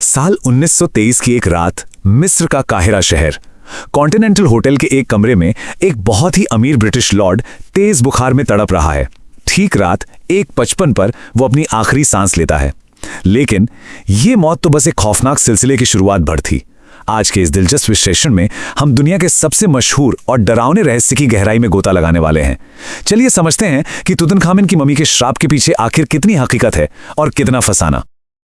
साल 1923 की एक रात, मिस्र का काहिरा शहर, कॉन्टिनेंटल होटल के एक कमरे में एक बहुत ही अमीर ब्रिटिश लॉर्ड तेज बुखार में तड़प रहा है। ठीक रात 1:55 पर वो अपनी आखिरी सांस लेता है। लेकिन ये मौत तो बस एक खौफनाक सिलसिले की शुरुआत भर थी। आज के इस दिलचस्प विश्लेषण में हम दुनिया के सबसे मशहूर और डरावने रहस्य की गहराई में गोता लगाने वाले हैं। चलिए समझते हैं कि तुतनखामेन की मम्मी के श्राप के पीछे आखिर कितनी हकीकत है और कितना फसाना।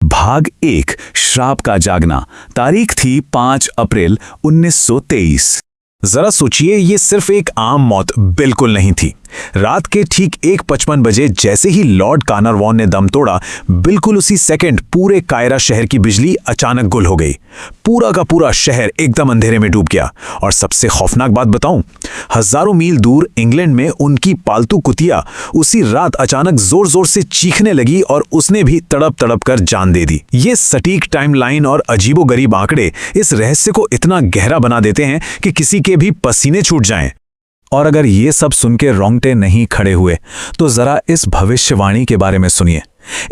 भाग 1, श्राप का जागना। तारीख थी 5 अप्रैल 1923। जरा सोचिए, ये सिर्फ एक आम मौत बिल्कुल नहीं थी। रात के ठीक 1:55 बजे जैसे ही लॉर्ड कार्नरवॉन ने दम तोड़ा, बिल्कुल उसी सेकंड पूरे कायरा शहर की बिजली अचानक गुल हो गई। पूरा का पूरा शहर एकदम अंधेरे में डूब गया। और सबसे खौफनाक बात बताऊं, हजारों मील दूर इंग्लैंड में उनकी पालतू कुतिया उसी रात अचानक जोर जोर से चीखने लगी और उसने भी तड़प तड़प कर जान दे दी। ये सटीक टाइमलाइन और अजीबोगरीब आंकड़े इस रहस्य को इतना गहरा बना देते हैं कि किसी के भी पसीने छूट जाएं। और अगर ये सब सुन के रोंगटे नहीं खड़े हुए तो जरा इस भविष्यवाणी के बारे में सुनिए।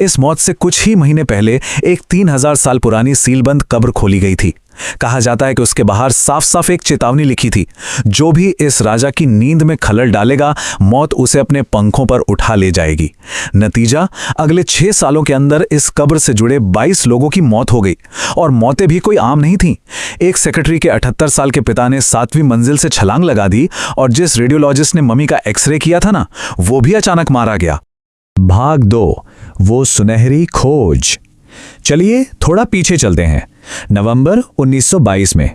इस मौत से कुछ ही महीने पहले एक 3000 साल पुरानी सीलबंद कब्र खोली गई थी। कहा जाता है कि उसके बाहर साफ साफ एक चेतावनी लिखी थी, जो भी इस राजा की नींद में खलल डालेगा, मौत उसे अपने पंखों पर उठा ले जाएगी। नतीजा, अगले 6 सालों के अंदर इस कब्र से जुड़े 22 लोगों की मौत हो गई। और मौतें भी कोई आम नहीं थीं। एक सेक्रेटरी के 78 साल के पिता ने 7वीं मंजिल से छलांग लगा दी और जिस रेडियोलॉजिस्ट ने मम्मी का एक्सरे किया था ना, वो भी अचानक मारा गया। भाग 2, वो सुनहरी खोज। चलिए थोड़ा पीछे चलते हैं। नवंबर 1922 में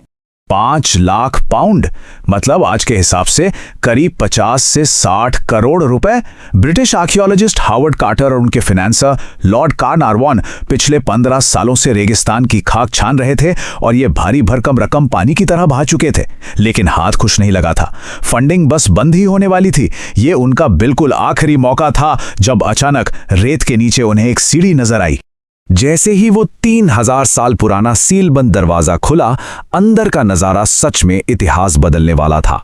5 लाख पाउंड, मतलब आज के हिसाब से करीब 50 से 60 करोड़ रुपए, ब्रिटिश आर्कियोलॉजिस्ट हावर्ड कार्टर और उनके फाइनेंसर लॉर्ड कार्नरवॉन पिछले 15 सालों से रेगिस्तान की खाक छान रहे थे और ये भारी भरकम रकम पानी की तरह बहा चुके थे। लेकिन हाथ खुश नहीं लगा था। फंडिंग बस बंद ही होने वाली थी। ये उनका बिल्कुल आखिरी मौका था जब अचानक रेत के नीचे उन्हें एक सीढ़ी नजर आई। जैसे ही वो 3000 साल पुराना सीलबंद दरवाजा खुला, अंदर का नजारा सच में इतिहास बदलने वाला था।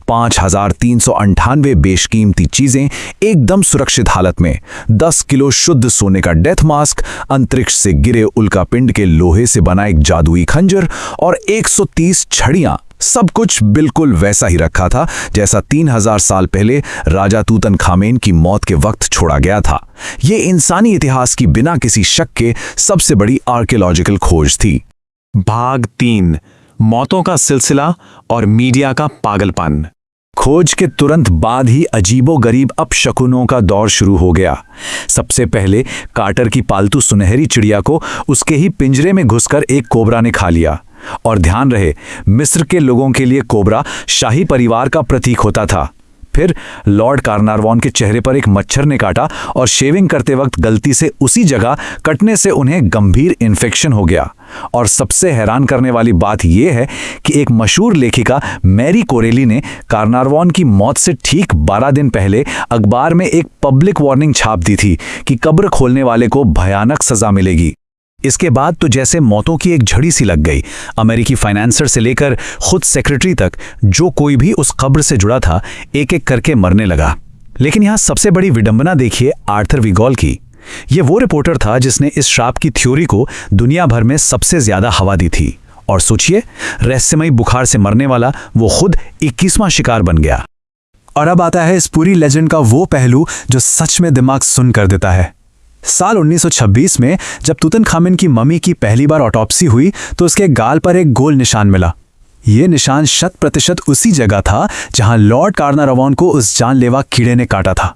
5398 बेशकीमती चीजें एकदम सुरक्षित हालत में, 10 किलो शुद्ध सोने का डेथ मास्क, अंतरिक्ष से गिरे उल्कापिंड के लोहे से बना एक जादुई खंजर और 130 छड़ियां, सब कुछ बिल्कुल वैसा ही रखा था जैसा 3000 साल पहले राजा तूतनखामेन की मौत के वक्त छोड़ा गया था। ये इंसानी इतिहास की बिना किसी शक के सबसे बड़ी आर्कियोलॉजिकल खोज थी। भाग 3, मौतों का सिलसिला और मीडिया का पागलपन। खोज के तुरंत बाद ही अजीबोगरीब अपशकुनों का दौर शुरू हो गया। सबसे पहले कार्टर की पालतू सुनहरी चिड़िया को उसके ही पिंजरे में घुसकर एक कोबरा ने खा लिया। और ध्यान रहे, मिस्र के लोगों के लिए कोबरा शाही परिवार का प्रतीक होता था। फिर लॉर्ड कार्नरवॉन के चेहरे पर एक मच्छर ने काटा और शेविंग करते वक्त गलती से उसी जगह कटने से उन्हें गंभीर इन्फेक्शन हो गया। और सबसे हैरान करने वाली बात यह है कि एक मशहूर लेखिका मैरी कोरेली ने कार्नरवॉन की मौत से ठीक 12 दिन पहले अखबार में एक पब्लिक वार्निंग छाप दी थी कि कब्र खोलने वाले को भयानक सजा मिलेगी। इसके बाद तो जैसे मौतों की एक झड़ी सी लग गई। अमेरिकी फाइनेंसर से लेकर खुद सेक्रेटरी तक, जो कोई भी उस कब्र से जुड़ा था, एक एक करके मरने लगा। लेकिन यहाँ सबसे बड़ी विडंबना देखिए आर्थर विगॉल की। ये वो रिपोर्टर था जिसने इस श्राप की थ्योरी को दुनिया भर में सबसे ज्यादा हवा दी थी। और सोचिए, रहस्यमयी बुखार से मरने वाला वो खुद 21वां शिकार बन गया। और अब आता है इस पूरी लेजेंड का वो पहलू जो सच में दिमाग सुन कर देता है। साल 1926 में जब तुतनखामेन की मम्मी की पहली बार ऑटोप्सी हुई तो उसके गाल पर एक गोल निशान मिला। यह निशान 100% उसी जगह था जहां लॉर्ड कार्नरवॉन को उस जानलेवा कीड़े ने काटा था।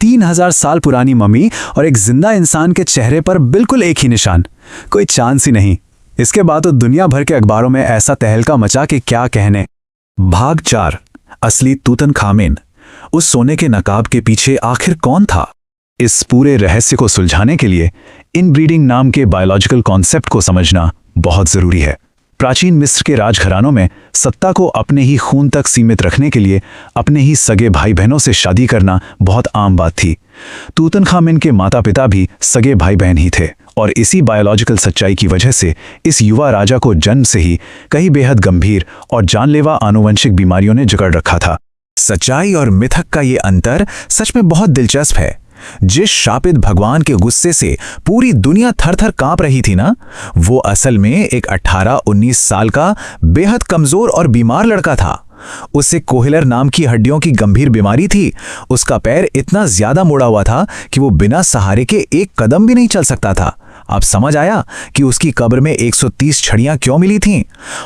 3000 साल पुरानी मम्मी और एक जिंदा इंसान के चेहरे पर बिल्कुल एक ही निशान, कोई चांस ही नहीं। इसके बाद तो दुनिया भर के अखबारों में ऐसा तहलका मचा कि क्या कहने। भाग 4, असली तुतनखामेन। उस सोने के नकाब के पीछे आखिर कौन था? इस पूरे रहस्य को सुलझाने के लिए इनब्रीडिंग नाम के बायोलॉजिकल कॉन्सेप्ट को समझना बहुत जरूरी है। प्राचीन मिस्र के राजघरानों में सत्ता को अपने ही खून तक सीमित रखने के लिए अपने ही सगे भाई बहनों से शादी करना बहुत आम बात थी। तूतनखामेन के माता पिता भी सगे भाई बहन ही थे और इसी बायोलॉजिकल सच्चाई की वजह से इस युवा राजा को जन्म से ही कई बेहद गंभीर और जानलेवा आनुवंशिक बीमारियों ने जकड़ रखा था। सच्चाई और मिथक का ये अंतर सच में बहुत दिलचस्प है। जिस शापित भगवान के गुस्से से पूरी दुनिया थर-थर कांप रही थी ना, वो असल में एक 18-19 साल का बेहद कमजोर और बीमार लड़का था। उसे कोहलर नाम की हड्डियों की गंभीर बीमारी थी। उसका पैर इतना ज्यादा मुड़ा हुआ था कि वो बिना सहारे के एक कदम भी नहीं चल सकता था। अब समझ आया कि उसकी कब्र में 130 छड़ियां क्यों मिली थीं।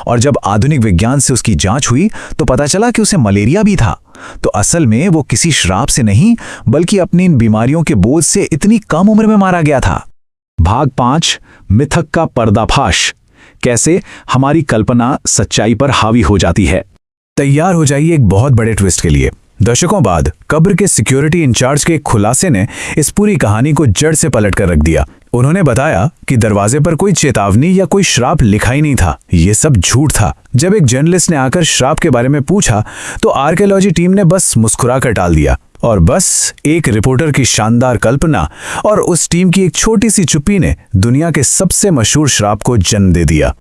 और जब आधुनिक विज्ञान से उसकी जांच हुई तो पता चला कि उसे मलेरिया भी था। तो असल में वो किसी श्राप से नहीं, बल्कि अपनी इन बीमारियों के बोझ से इतनी कम उम्र में मारा गया था। भाग 5, मिथक का पर्दाफाश। कैसे हमारी कल्पना सच्चाई पर हावी हो जाती है। तैयार हो जाइए एक बहुत बड़े ट्विस्ट के लिए। दशकों बाद कब्र के सिक्योरिटी इंचार्ज के खुलासे ने इस पूरी कहानी को जड़ से पलट कर रख दिया। उन्होंने बताया कि दरवाजे पर कोई चेतावनी या कोई श्राप लिखा ही नहीं था। ये सब झूठ था। जब एक जर्नलिस्ट ने आकर श्राप के बारे में पूछा तो आर्कियोलॉजी टीम ने बस मुस्कुराकर टाल दिया। और बस एक रिपोर्टर की शानदार कल्पना और उस टीम की एक छोटी सी चुप्पी ने दुनिया के सबसे मशहूर श्राप को जन्म दे दिया।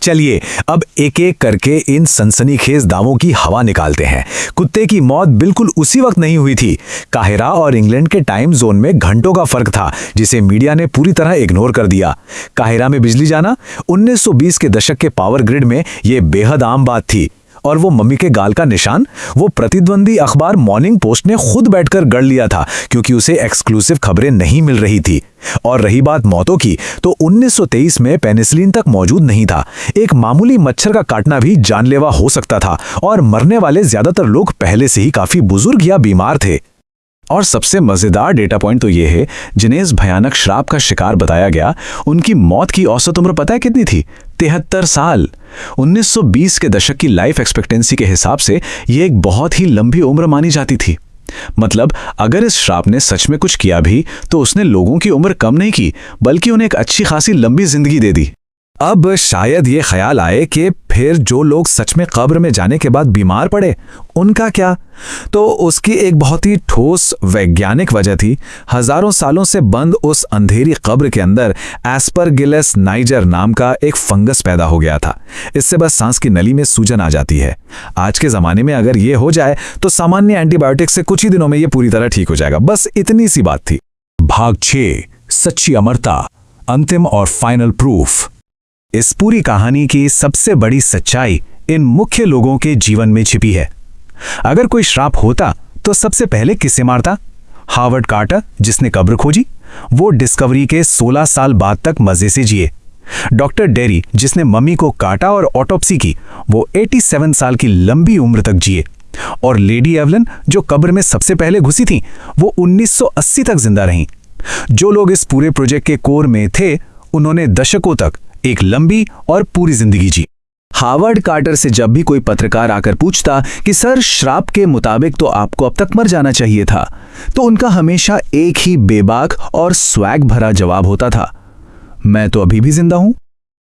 चलिए अब एक एक करके इन सनसनीखेज दावों की हवा निकालते हैं। कुत्ते की मौत बिल्कुल उसी वक्त नहीं हुई थी। काहिरा और इंग्लैंड के टाइम जोन में घंटों का फर्क था, जिसे मीडिया ने पूरी तरह इग्नोर कर दिया। काहिरा में बिजली जाना 1920 के दशक के पावर ग्रिड में यह बेहद आम बात थी। और वो मम्मी के गाल का निशान वो प्रतिद्वंदी अखबार मॉर्निंग पोस्ट ने खुद बैठकर गढ़ लिया था, क्योंकि उसे एक्सक्लूसिव खबरें नहीं मिल रही थी। और रही बात मौतों की, तो 1923 में पेनिसिलिन तक मौजूद नहीं था। एक मामूली मच्छर का काटना भी जानलेवा हो सकता था, और मरने वाले ज्यादातर लोग पहले से ही काफी बुजुर्ग या बीमार थे। और सबसे मजेदार डेटा पॉइंट तो ये है, जिन्हें इस भयानक श्राप का शिकार बताया गया, उनकी मौत की औसत उम्र पता है कितनी थी? 73 साल। 1920 के दशक की लाइफ एक्सपेक्टेंसी के हिसाब से यह एक बहुत ही लंबी उम्र मानी जाती थी। मतलब अगर इस श्राप ने सच में कुछ किया भी तो उसने लोगों की उम्र कम नहीं की, बल्कि उन्हें एक अच्छी खासी लंबी जिंदगी दे दी। अब शायद ये ख्याल आए कि फिर जो लोग सच में कब्र में जाने के बाद बीमार पड़े, उनका क्या? तो उसकी एक बहुत ही ठोस वैज्ञानिक वजह थी। हजारों सालों से बंद उस अंधेरी कब्र के अंदर एस्परगिलस नाइजर नाम का एक फंगस पैदा हो गया था। इससे बस सांस की नली में सूजन आ जाती है। आज के ज़माने में अगर ये हो जाए तो सामान्य एंटीबायोटिक से कुछ ही दिनों में ये पूरी तरह ठीक हो जाएगा। बस इतनी सी बात थी। भाग 6, सच्ची अमरता, अंतिम और फाइनल प्रूफ। इस पूरी कहानी की सबसे बड़ी सच्चाई इन मुख्य लोगों के जीवन में छिपी है। अगर कोई श्राप होता तो सबसे पहले किसे मारता? हावर्ड कार्टर, जिसने कब्र खोजी, वो डिस्कवरी के 16 साल बाद तक मजे से जिए। डॉक्टर डेरी, जिसने मम्मी को काटा और ऑटोप्सी की, वो 87 साल की लंबी उम्र तक जिए। और लेडी एवलन, जो कब्र में सबसे पहले घुसी थी, वो 1980 तक जिंदा रहीं। जो लोग इस पूरे प्रोजेक्ट के कोर में थे, उन्होंने दशकों तक एक लंबी और पूरी जिंदगी जी। हावर्ड कार्टर से जब भी कोई पत्रकार आकर पूछता कि सर, श्राप के मुताबिक तो आपको अब तक मर जाना चाहिए था, तो उनका हमेशा एक ही बेबाक और स्वैग भरा जवाब होता था, मैं तो अभी भी जिंदा हूं।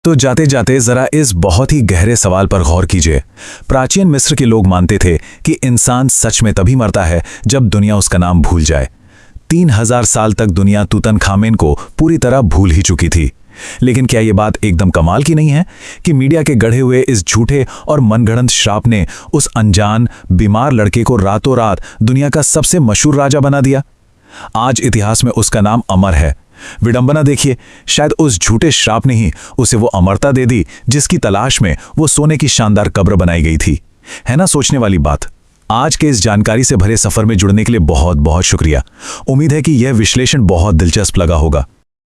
तो जाते जाते जरा इस बहुत ही गहरे सवाल पर गौर कीजिए। प्राचीन मिस्र के लोग मानते थे कि इंसान सच में तभी मरता है जब दुनिया उसका नाम भूल जाए। 3000 साल तक दुनिया तूतनखामेन को पूरी तरह भूल ही चुकी थी। लेकिन क्या ये बात एकदम कमाल की नहीं है कि मीडिया के गढ़े हुए इस झूठे और मनगढ़ंत श्राप ने उस अनजान बीमार लड़के को रातों रात दुनिया का सबसे मशहूर राजा बना दिया। आज इतिहास में उसका नाम अमर है। विडंबना देखिए, शायद उस झूठे श्राप ने ही उसे वो अमरता दे दी जिसकी तलाश में वो सोने की शानदार कब्र बनाई गई थी। है ना सोचने वाली बात। आज के इस जानकारी से भरे सफर में जुड़ने के लिए बहुत बहुत शुक्रिया। उम्मीद है कि यह विश्लेषण बहुत दिलचस्प लगा होगा।